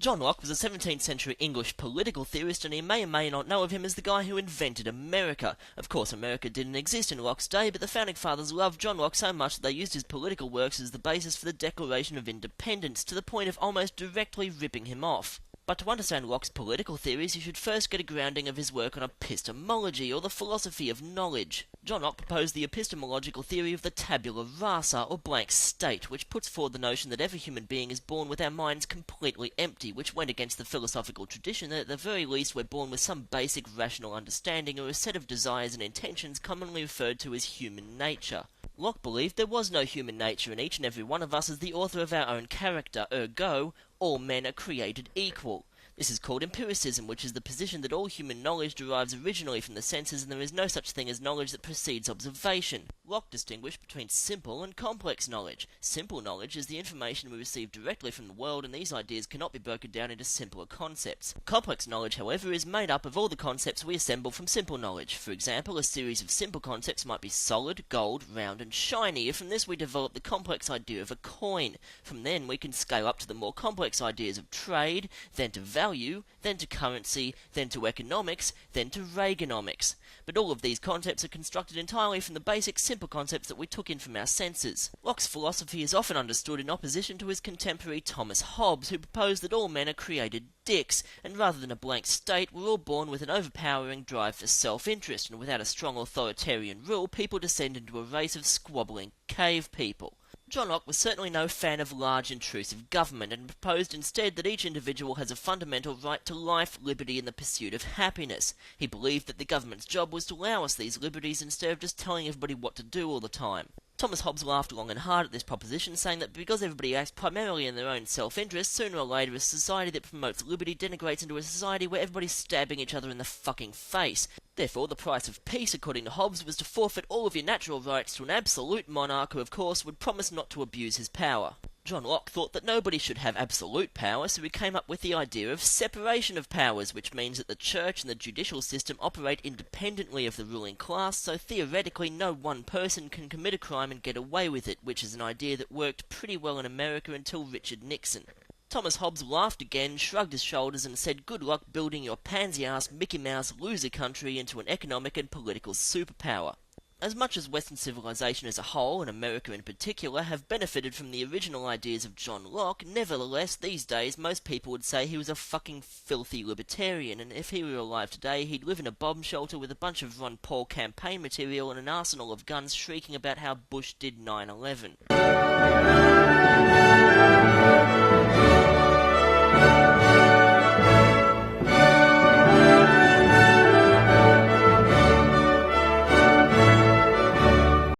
John Locke was a 17th century English political theorist, and you may or may not know of him as the guy who invented America. Of course, America didn't exist in Locke's day, but the founding fathers loved John Locke so much that they used his political works as the basis for the Declaration of Independence, to the point of almost directly ripping him off. But to understand Locke's political theories, you should first get a grounding of his work on epistemology, or the philosophy of knowledge. John Locke proposed the epistemological theory of the tabula rasa, or blank state, which puts forward the notion that every human being is born with our minds completely empty, which went against the philosophical tradition that at the very least we're born with some basic rational understanding, or a set of desires and intentions commonly referred to as human nature. Locke believed there was no human nature, and each and every one of us is the author of our own character, ergo, all men are created equal. This is called empiricism, which is the position that all human knowledge derives originally from the senses, and there is no such thing as knowledge that precedes observation. Locke distinguished between simple and complex knowledge. Simple knowledge is the information we receive directly from the world, and these ideas cannot be broken down into simpler concepts. Complex knowledge, however, is made up of all the concepts we assemble from simple knowledge. For example, a series of simple concepts might be solid, gold, round, and shiny. From this we develop the complex idea of a coin. From then we can scale up to the more complex ideas of trade, then to value, then to currency, then to economics, then to Reaganomics. But all of these concepts are constructed entirely from the basic simple concepts that we took in from our senses. Locke's philosophy is often understood in opposition to his contemporary Thomas Hobbes, who proposed that all men are created dicks, and rather than a blank state, we're all born with an overpowering drive for self-interest, and without a strong authoritarian rule, people descend into a race of squabbling cave people. John Locke was certainly no fan of large intrusive government, and proposed instead that each individual has a fundamental right to life, liberty, and the pursuit of happiness. He believed that the government's job was to allow us these liberties instead of just telling everybody what to do all the time. Thomas Hobbes laughed long and hard at this proposition, saying that because everybody acts primarily in their own self-interest, sooner or later a society that promotes liberty denigrates into a society where everybody's stabbing each other in the fucking face. Therefore, the price of peace, according to Hobbes, was to forfeit all of your natural rights to an absolute monarch who, of course, would promise not to abuse his power. John Locke thought that nobody should have absolute power, so he came up with the idea of separation of powers, which means that the church and the judicial system operate independently of the ruling class, so theoretically no one person can commit a crime and get away with it, which is an idea that worked pretty well in America until Richard Nixon. Thomas Hobbes laughed again, shrugged his shoulders, and said, "Good luck building your pansy-ass Mickey Mouse loser country into an economic and political superpower." As much as Western civilization as a whole, and America in particular, have benefited from the original ideas of John Locke, nevertheless, these days, most people would say he was a fucking filthy libertarian, and if he were alive today, he'd live in a bomb shelter with a bunch of Ron Paul campaign material and an arsenal of guns shrieking about how Bush did 9/11.